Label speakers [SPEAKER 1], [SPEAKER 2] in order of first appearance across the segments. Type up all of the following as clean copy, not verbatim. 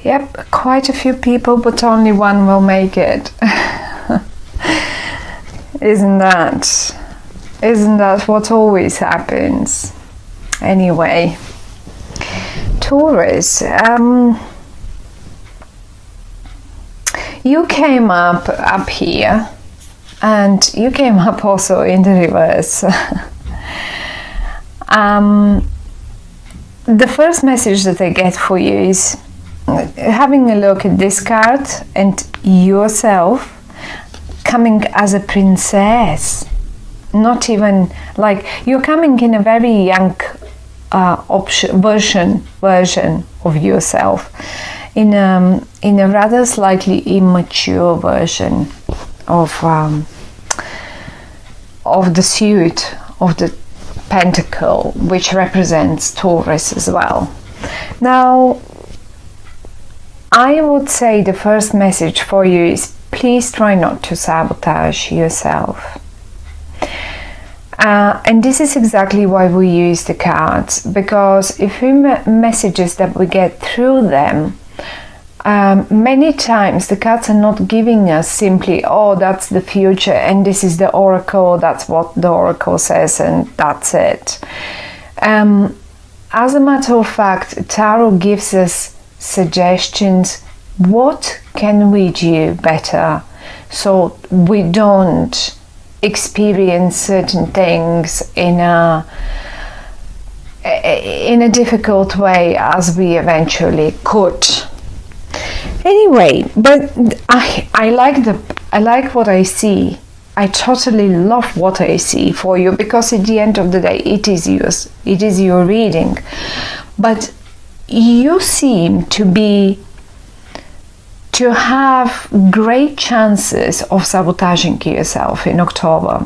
[SPEAKER 1] Yep, quite a few people, but only one will make it. Isn't that what always happens? Anyway, Taurus, you came up here, and you came up also in the reverse. The first message that I get for you is having a look at this card and yourself coming as a princess. Not even like you're coming in a very young version of yourself, in a rather slightly immature version of the suit of the Pentacle, which represents Taurus as well. Now, I would say the first message for you is please try not to sabotage yourself. And this is exactly why we use the cards, because if we messages that we get through them, many times the cards are not giving us simply, oh, that's the future and this is the oracle, that's what the oracle says and that's it. As a matter of fact, tarot gives us suggestions. What can we do better so we don't experience certain things in a difficult way as we eventually could. Anyway, but I like what I see. I totally love what I see for you, because at the end of the day it is yours, it is your reading. But you seem to have great chances of sabotaging yourself in October,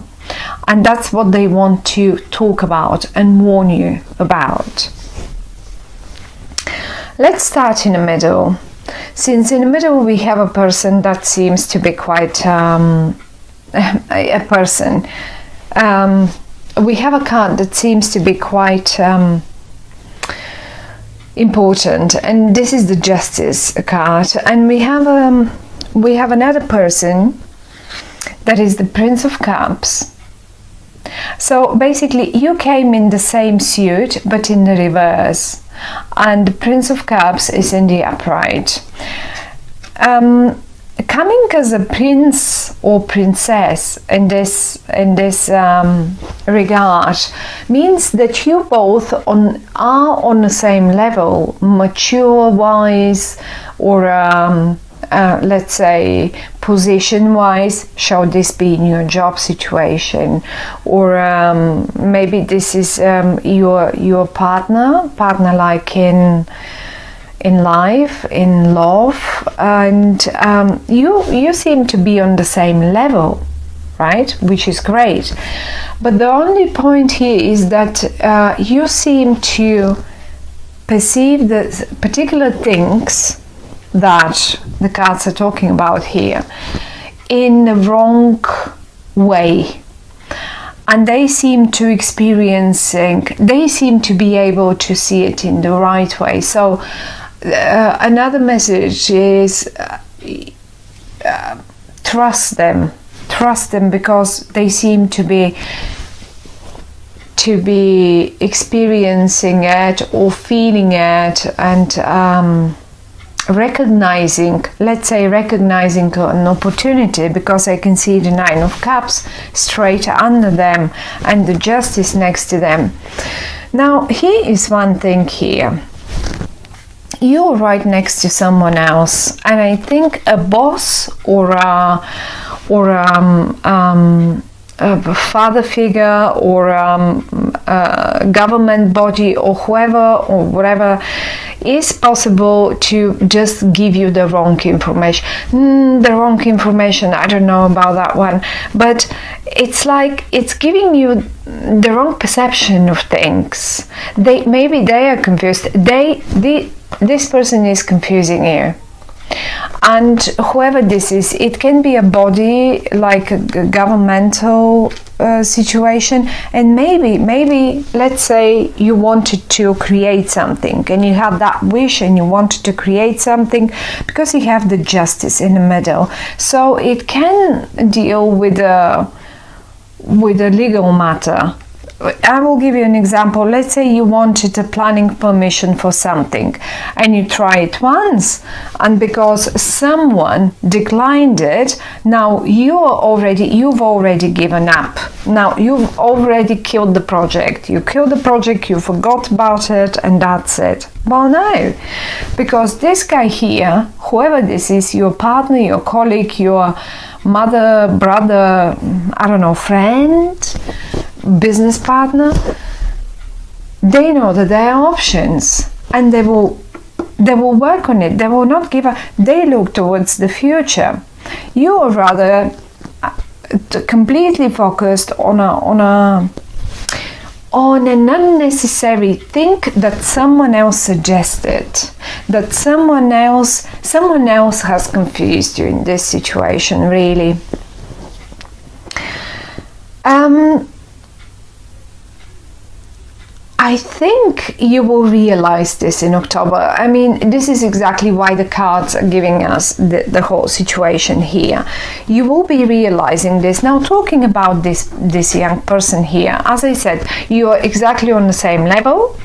[SPEAKER 1] and that's what they want to talk about and warn you about. Let's start in the middle, since in the middle we have a person that seems to be quite a person. We have a card that seems to be quite important, and this is the Justice card, and we have another person that is the Prince of Cups. So basically you came in the same suit but in the reverse, and the Prince of Cups is in the upright. Coming as a prince or princess in this regard means that you both are on the same level, mature wise, or let's say position wise. Shall this be in your job situation, or maybe this is your partner like in life, in love, and you seem to be on the same level, right? Which is great. But the only point here is that you seem to perceive the particular things that the cards are talking about here in the wrong way, and they seem to be able to see it in the right way. So another message is trust them, because they seem to be experiencing it or feeling it, and recognizing an opportunity, because I can see the Nine of Cups straight under them and the Justice next to them. Now here is one thing here. You're right next to someone else, and I think a boss or a father figure or a government body or whoever or whatever is possible to just give you the wrong information. I don't know about that one, but it's like it's giving you the wrong perception of things. Maybe they are confused. This person is confusing you. And whoever this is, it can be a body like a governmental situation. And maybe let's say you wanted to create something and you have that wish and you wanted to create something, because you have the Justice in the middle, so it can deal with a legal matter. I will give you an example. Let's say you wanted a planning permission for something and you try it once, and because someone declined it, now you've already given up. Now you've already killed the project. You killed the project, you forgot about it, and that's it. Well, no, because this guy here, whoever this is, your partner, your colleague, your mother, brother, I don't know, friend, business partner, they know that there are options, and they will work on it. They will not give up. They look towards the future. You are rather completely focused on an unnecessary thing that someone else suggested, that someone else has confused you in this situation, really. I think you will realize this in October. I mean, this is exactly why the cards are giving us the whole situation here. You will be realizing this. Now, talking about this young person here, as I said, you are exactly on the same level.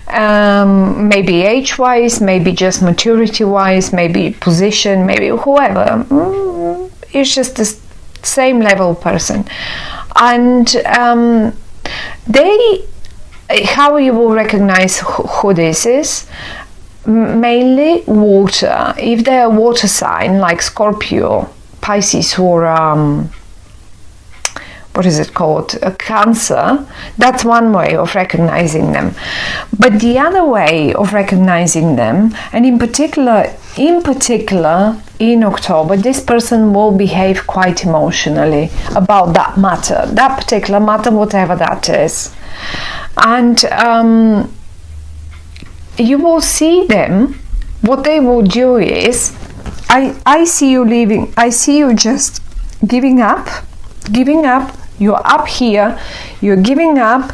[SPEAKER 1] Maybe age-wise, maybe just maturity-wise, maybe position, maybe whoever. It's just the same level person. And how you will recognize who this is? Mainly water. If they're a water sign like Scorpio, Pisces, or what is it called? A Cancer, that's one way of recognizing them. But the other way of recognizing them, and in particular in October, this person will behave quite emotionally about that matter, that particular matter, whatever that is. And you will see them. What they will do is, I see you leaving. I see you just giving up. You're up here. You're giving up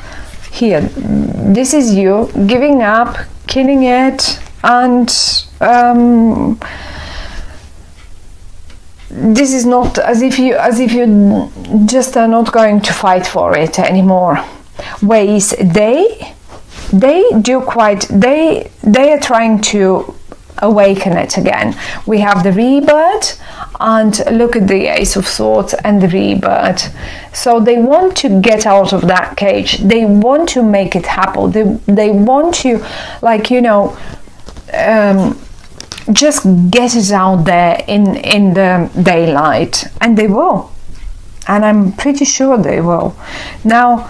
[SPEAKER 1] here. This is you giving up, killing it, and this is not as if you just are not going to fight for it anymore. Ways they are trying to awaken it again. We have the rebirth, and look at the Ace of Swords and the rebirth. So they want to get out of that cage. They want to make it happen. They want to, like, you know, just get it out there in the daylight, and they will. And I'm pretty sure they will. Now,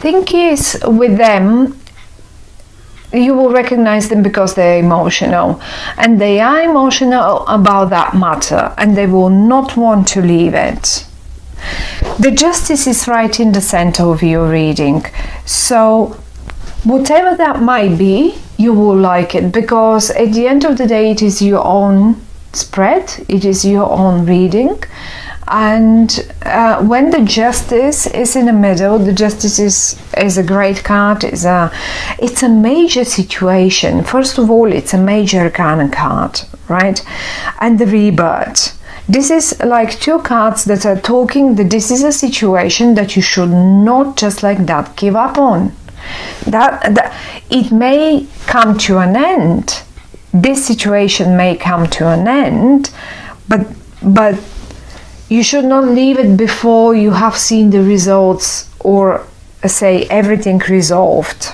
[SPEAKER 1] thing is, with them, you will recognize them because they're emotional, and they are emotional about that matter, and they will not want to leave it. The Justice is right in the center of your reading, so whatever that might be, you will like it, because at the end of the day, it is your own spread, it is your own reading. And when the Justice is in the middle, the Justice is a great card. It's a major situation. First of all, it's a major arcana card, right? And the Rebirth. This is like two cards that are talking that this is a situation that you should not just like that give up on. That it may come to an end. This situation may come to an end, but you should not leave it before you have seen the results, or say everything resolved.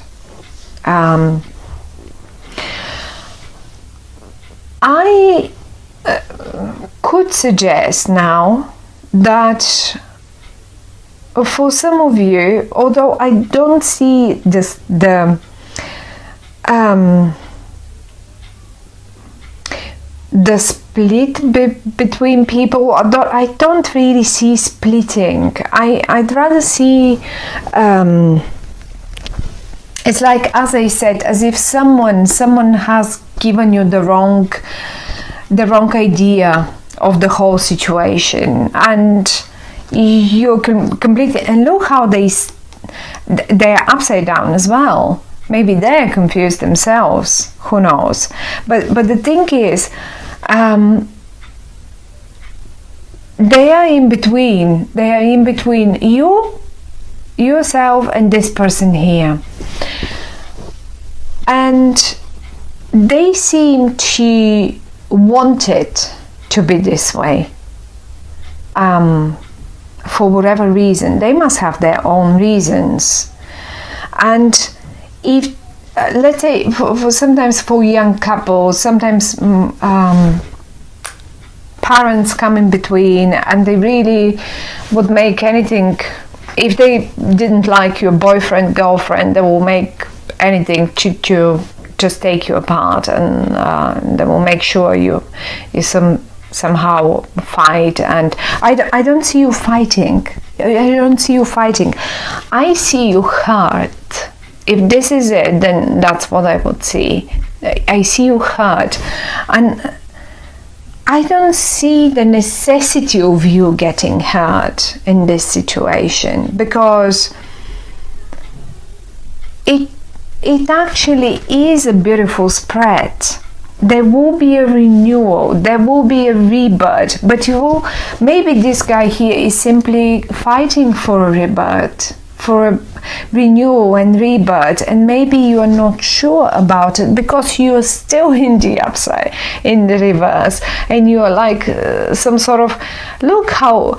[SPEAKER 1] I could suggest now that for some of you, although I don't see this, the split between people, I don't really see splitting. I'd rather see it's like, as I said, as if someone has given you the wrong idea of the whole situation, and you're completely, and look how they're upside down as well. Maybe they're confused themselves, who knows. But the thing is, they are in between yourself and this person here, and they seem to want it to be this way, for whatever reason. They must have their own reasons. And if let's say for sometimes for young couples, sometimes parents come in between, and they really would make anything. If they didn't like your boyfriend, girlfriend, they will make anything to just take you apart, and they will make sure you somehow fight. And I don't see you fighting. I don't see you fighting. I see you hurt. If this is it, then that's what I would see. I see you hurt, and I don't see the necessity of you getting hurt in this situation, because it actually is a beautiful spread. There will be a renewal, there will be a rebirth, but maybe this guy here is simply fighting for a rebirth, for a renewal and rebirth, and maybe you are not sure about it because you are still in the upside, in the reverse, and you are like some sort of, look how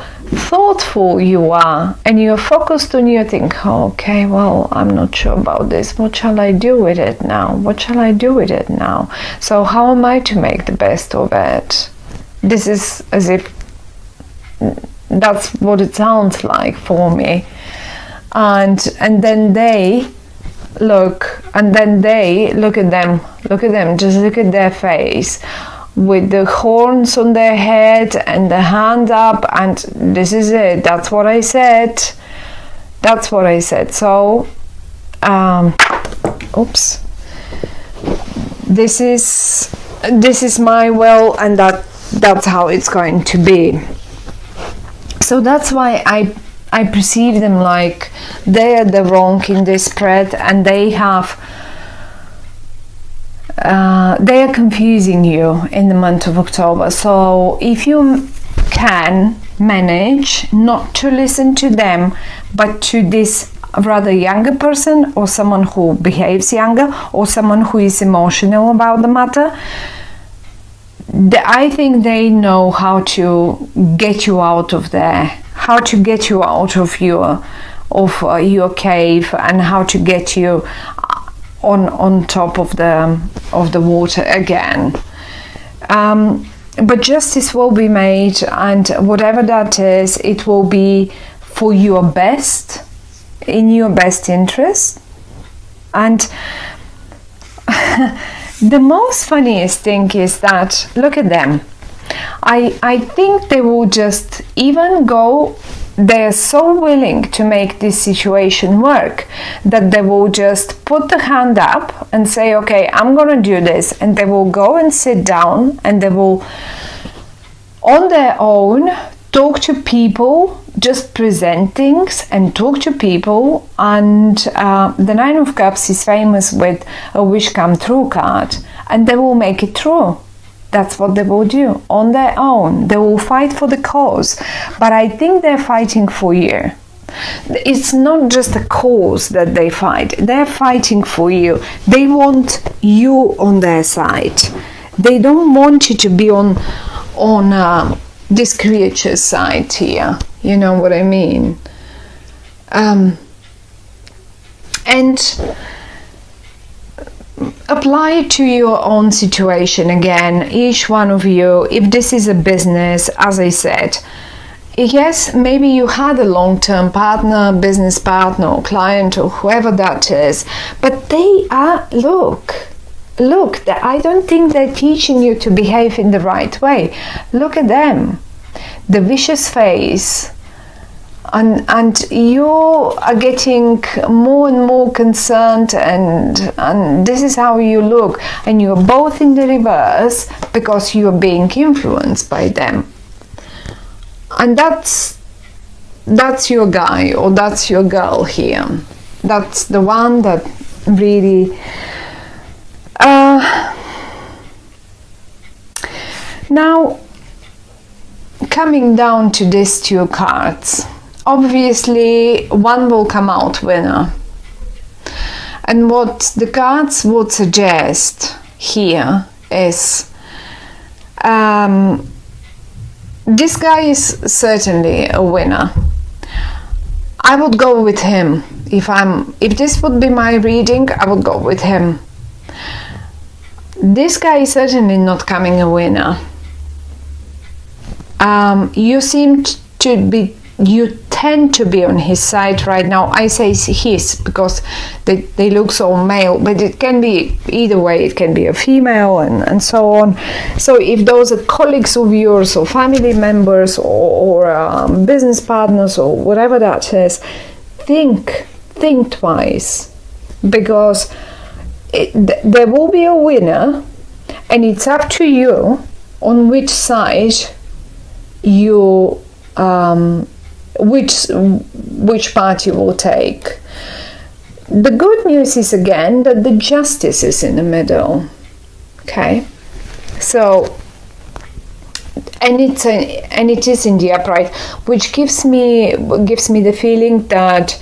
[SPEAKER 1] thoughtful you are, and you're focused on your think, oh, okay, well, I'm not sure about this, what shall I do with it now, what shall I do with it now, so how am I to make the best of it? This is as if that's what it sounds like for me. And then they look at them, just look at their face with the horns on their head and the hand up, and this is it. That's what I said. So oops, this is my will, and that's how it's going to be. So that's why I perceive them like they are the wrong in this spread, and they are confusing you in the month of October. So if you can manage not to listen to them, but to this rather younger person, or someone who behaves younger, or someone who is emotional about the matter, I think they know how to get you out of there, how to get you out of your cave, and how to get you on top of the water again. But justice will be made, and whatever that is, it will be for your best, in your best interest. And the most funniest thing is that, look at them. I think they will just even go, they're so willing to make this situation work that they will just put the hand up and say, okay, I'm gonna do this, and they will go and sit down, and they will on their own talk to people, just present things and talk to people. And the Nine of Cups is famous with a wish come true card, and they will make it true. That's what they will do on their own. They will fight for the cause, but I think they're fighting for you. It's not just a cause that they fight, they're fighting for you. They want you on their side. They don't want you to be on this creature's side here. You know what I mean? And apply it to your own situation again, each one of you. If this is a business, as I said, yes, maybe you had a long-term partner, business partner, or client, or whoever that is, but they are, look, I don't think they're teaching you to behave in the right way. Look at them, the vicious face, and you are getting more and more concerned, and this is how you look, and you're both in the reverse because you're being influenced by them. And that's your guy or that's your girl here. That's the one that really now coming down to these two cards, obviously one will come out winner, and what the cards would suggest here is this guy is certainly a winner. I would go with him. If this would be my reading, I would go with him. This guy is certainly not coming a winner. You tend to be on his side right now. I say his because they look so male, but it can be either way. It can be a female and so on. So if those are colleagues of yours or family members or business partners or whatever that is, think twice, because there will be a winner, and it's up to you on which side you which part you will take. The good news is again that the justice is in the middle. Okay, so and it is in the upright, which gives me the feeling that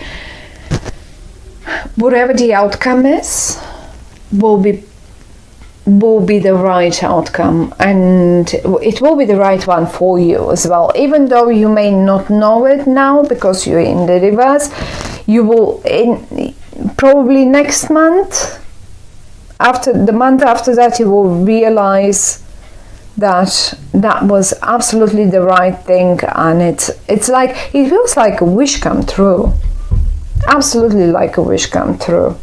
[SPEAKER 1] whatever the outcome is will be the right outcome, and it will be the right one for you as well. Even though you may not know it now because you're in the reverse, you will probably next month, the month after that, you will realize that was absolutely the right thing, and it's like, it feels like a wish come true. Absolutely like a wish come true.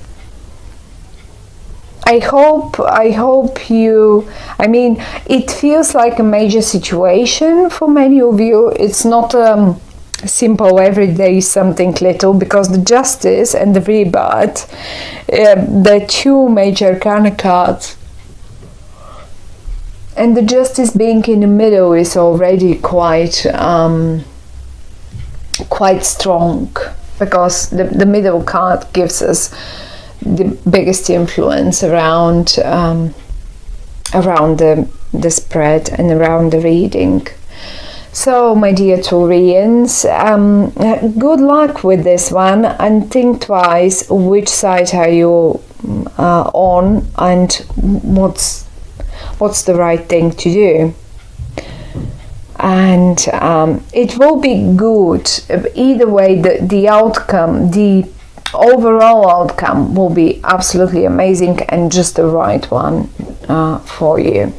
[SPEAKER 1] I hope you, it feels like a major situation for many of you. It's not simple everyday something little, because the justice and the rebirth, the two major arcana cards, and the justice being in the middle is already quite strong, because the middle card gives us the biggest influence around the spread and around the reading. So my dear Taurians, good luck with this one, and think twice which side are you on, and what's the right thing to do. And it will be good either way. The outcome, the overall outcome will be absolutely amazing and just the right one for you.